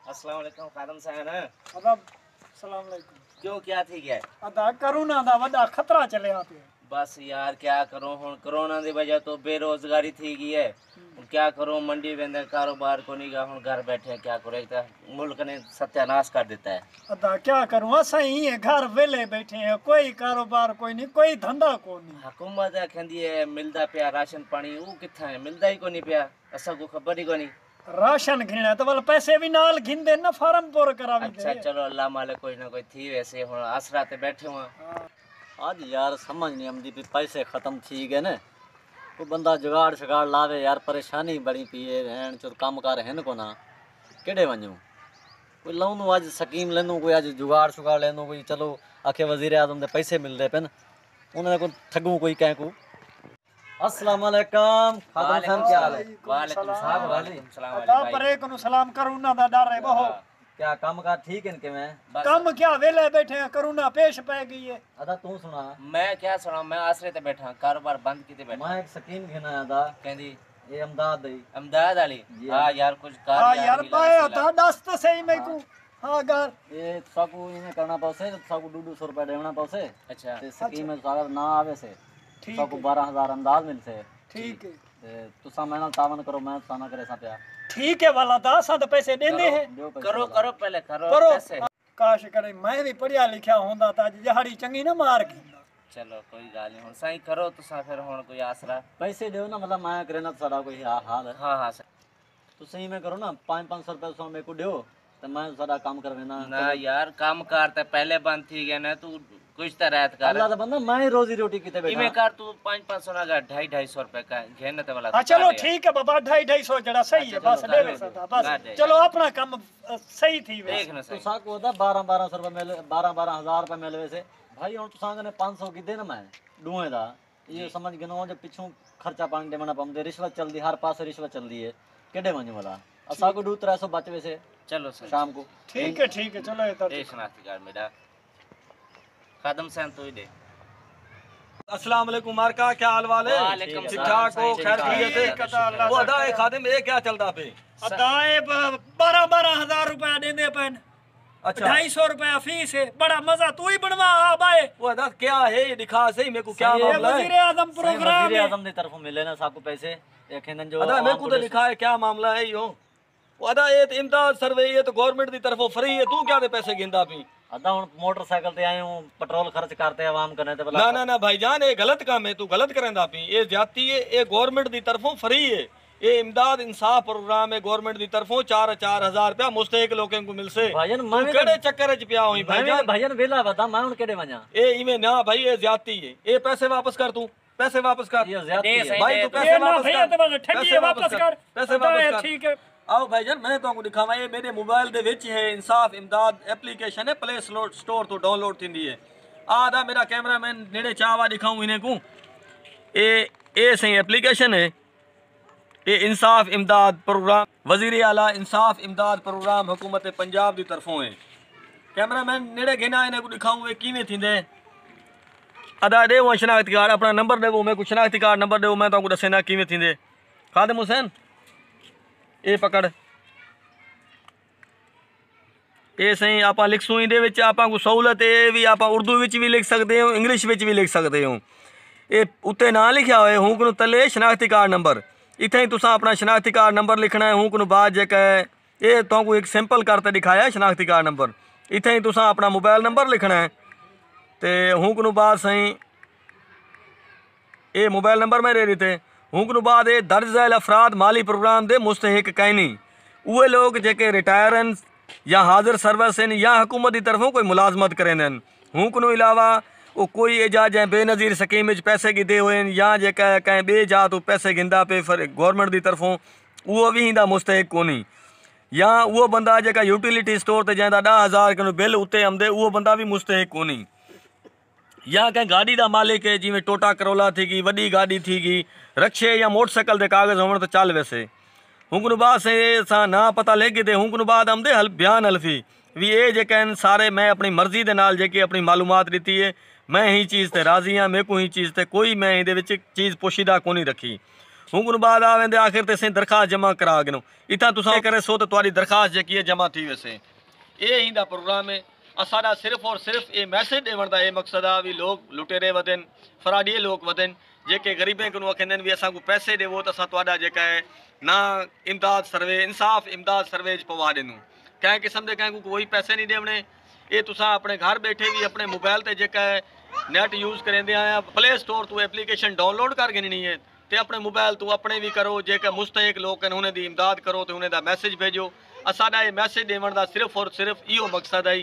अस्सलाम वालेकुम खादम साहब। अदब सलाम अलैकुम। क्यों क्या थी गया? अदा करोना दा वड्डा खतरा चलिया पे। बस यार क्या करूं हुण कोरोना दी वजह तो बेरोजगारी थी गई है। क्या करूं मंडी वेंदे कारोबार को नहीं गा हुण घर बैठे क्या करो एक मुल्क ने सत्यानाश कर देता है। अदा क्या करूं असा ही है घर वेले बैठे हैं कोई कारोबार कोई नहीं कोई धंधा को नहीं। हुकूमत कहंदी है मिलदा पिया राशन पानी वो किथा है मिलदा ही को नहीं पिया असा को खबर ही को नहीं। राशन घिना तो वाल पैसे भी नाल घिंदे ना फार्म पूरा करावी अच्छा दे। चलो अल्लाह माले कोई ना कोई थी वैसे हुण आसरा ते बैठे हुआ। आज यार समझ नहीं आती भी पैसे खत्म थी गए ने कोई बंदा जुगाड़ शगाड़ लावे यार परेशानी बड़ी पी है रहन चो काम कार है को ना केड़े वञूं कोई लऊं अज स्कीम लेनू कोई अज जुगाड़ शुगाड़ लेनू कोई चलो आखे वजीर आजम दे पैसे मिलते पे उन्हें को ठगू कोई कह को। अस्सलाम वालेकुम खादम साहब क्या हाल है? वालेकुम सलाम वालेकुम सलाम अदा वाले परे को सलाम करूना दा डर है बहु। क्या काम कार ठीक है इनके में? कम क्या वेले बैठे हैं करोना पेश पै गई है। अदा तू सुना मैं क्या सुना मैं आसरे ते बैठा कारोबार बंद कीते बैठा। मैं एक स्कीम घेना अदा कहंदी ये अमदाद दी अहमदाबाद वाली। जी हां यार कुछ कार हां यार पाए था दस तो सही मैं को। हां गार ये सबको इन्हें करना पड़से सबको 200 रुपए देना पड़से। अच्छा ते स्कीम में अगर ना आवे से ठीक सबको है 12,000 अंदाज मिलसे। ठीक है ते तुसा मेरे नाल तावन करो मैं तुसा ना करे सा पिया ठीक है वाला दा सा तो पैसे देंदे हैं। दियो पैसे करो वाला। करो पहले करो करो पैसे। काश करे मैं भी पढ़िया लिखा होंदा ता जहाड़ी चंगी ना मार घिंदा। चलो कोई गाल नहीं हुण सही करो तुसा फिर हुण कोई आसरा। पैसे दियो ना मतलब मैं करे ना सारा कोई हाल है हां हां तो सही में करो ना 500 रुपए तुसा मेरे को दियो तो मैं सारा काम कर देना। ना यार काम कार ते पहले बंद थी गया ना तू कुछ तो रात कर अल्लाह दा बंदा मैं ही रोजी रोटी किते बैठा इमे कर तू 500 ना का 250 रुपए का घेन ते वाला। हां चलो ठीक है बाबा 250 जड़ा सही है बस देवे सदा बस चलो अपना काम सही थी वे। देख ना सही तुसा को दा 1200 रुपए मिल 12,000 रुपए मिलवे से भाई हुन तुसा ने 500 की दे ना मैं डूए दा ये समझ गनो जो पिछू खर्चा पानी देना पमदे रिश्वत चलदी हर पास रिश्वत चलदी है केडे वणो वाला असा को 200-300 बचवे से चलो सही शाम को। ठीक है चलो ये तो ए शनाख्ती कार्ड मेरा खादम सैन तो ही दे। अस्सलाम वालेकुम मारका क्या हाल वाले? वालेकुम ठीक सलाम, ठाक हो सही खैर ठीक खैरियत है? वो अदा है खादिम ये क्या चलता पे? अदाए 12,000 रुपया देंदे पेन। अच्छा 250 रुपया फीस है बड़ा मजा तू ही बनवा आबाए। वो अदा क्या है ये दिखा सही मेरे को क्या सही है, मामला वजीर है? आजम प्रोग्राम वजीर है। आजम दी तरफ मिले ना सबको पैसे ये खेंदन जो अदा मेरे को तो लिखा है क्या मामला है यो? वो अदा ये तो इमदाद सर्वे ये तो गवर्नमेंट दी तरफों फ्री है तू क्या दे पैसे गिंदा पी? अदा हुन मोटरसाइकिल ते आए हूं पेट्रोल खर्च करते आवाम करने ते ना ना ना भाईजान ये गलत काम है तू गलत करेंदा पी ये ज्यादती है ये गवर्नमेंट दी तरफों फ्री है ये इमदाद इंसाफ प्रोग्राम है गवर्नमेंट दी तरफों 4,000 रुपया मुस्तहिक लोगों को मिलसे। भाईजान तू मैं केड़े चक्कर च पिया होई भाईजान? भाईजान वेला बता मैं हुन केड़े वणा ए इमे ना भाई ये ज्यादती है ये पैसे वापस कर तू पैसे वापस कर ये ज्यादती है। भाई तू ये पैसे ना वापस भैया कर तो ठंडी है वापस कर। पैसे अदा वापस है, कर ठीक है आओ भाईजान मैं तो दिखावा ये मेरे मोबाइल दे विच है इंसाफ इमदाद एप्लीकेशन है प्ले स्टोर तो डाउनलोड थींदी है आदा मेरा कैमरामैन नेड़े चावा दिखाऊं इन्हें को ए सही एप्लीकेशन है ये इंसाफ इमदाद प्रोग्राम वजीर आला इंसाफ इमदाद प्रोग्राम हुकूमत पंजाब की तरफों है कैमरामैन नेड़े घेना इन्हें को दिखाऊं ये किवें थींदे अदा दे वो शनाख्ती कार्ड अपना नंबर दे वो मैं कुछ शनाख्ती कार्ड नंबर दे मैं तुमको दसेना किवें थींदे खादिम हुसैन ये पकड़ ये सही आप लिखसूं इहदे विच आपां को सहूलत ये भी आप उर्दू विच भी लिख सकते हो इंग्लिश विच भी लिख सकते हो ये उत्ते ना लिखा होए हूं को तले शनाख्ती कार्ड नंबर इत्थे ही तुसां अपना शनाख्ती कार्ड नंबर लिखना है हूं को बाद जेका है ये तुमको एक सिंपल करते दिखाया है शनाख्ती कार्ड नंबर इत्थे ही तुसां अपना मोबाइल नंबर लिखना है ते हूं को बाद सही ये मोबाइल नंबर में दे देते हूं को बाद ये दर्ज झैल अफराद माली प्रोग्राम दे मुस्तहिक कैनी उहे लोग जेके रिटायर हैं या हाजिर सर्विस हैं या हुकूमत की तरफों कोई मुलाजमत करेंदे हूं को अलावा वो कोई एजाज जै बेनज़ीर स्कीम पैसे गिदे हुए या जेका कहीं बे जा तो पैसे गिंदा पे फिर गवर्नमेंट की तरफों वो भी इंदा मुस्तहिक कोनी या वो बंदा जेका यूटिलिटी स्टोर ते जैंदा 10,000 किलो बिल उत्ते आमदे वो बंदा भी मुस्तहिक कोनी या कहीं गाड़ी का मालिक है जिमें टोटा करोला थी गई वड्डी गाड़ी थी गई रक्शे या मोटरसाइकिल के कागज़ होने तो चल वैसे हुकन बाद से सा ना पता लग गए हुकन बाद आमदे हल बयान हल्फी भी ये जेके सारे मैं अपनी मर्जी के नाल जेके अपनी मालूमात दी है मैं ही चीज़ ते राज़ी हाँ मेरे को ही चीज़ ते कोई मैं ये चीज़ पोशीदा को नहीं रखी हुन बाद आ वेंदे आखिर ते असीं दरखास्त जमा करा गिनो इतां तुसां करे सो तो तुहाडी दरखास्त जेकी है जमा थी वैसे ये इंदा प्रोग्राम है असाडा सिर्फ और सिर्फ ये मैसेज देवण दा ये मकसद आ भी लोग लुटेरे वधन फराडी लोग वधन जेके गरीबें को आखिंदन भी असां को पैसे देवो तो असां तुहाडा जेका है ना इमदाद सर्वे इंसाफ इमदाद सर्वे च पवा देनू कैं किस्म दे कैं को कोई पैसे नहीं देवने ये तुसां अपने घर बैठे भी अपने मोबाइल ते जेका है नेट यूज़ करेंदे आया प्ले स्टोर तो एप्लीकेशन डाउनलोड कर गिननी है ते अपने मोबाइल तो अपने भी करो जेके मुस्तहिक लोग हैं उन्हें दी इमदाद करो तो उन्हें दा मैसेज भेजो असाडा ये मैसेज देवण दा सिर्फ और सिर्फ इहो मकसद है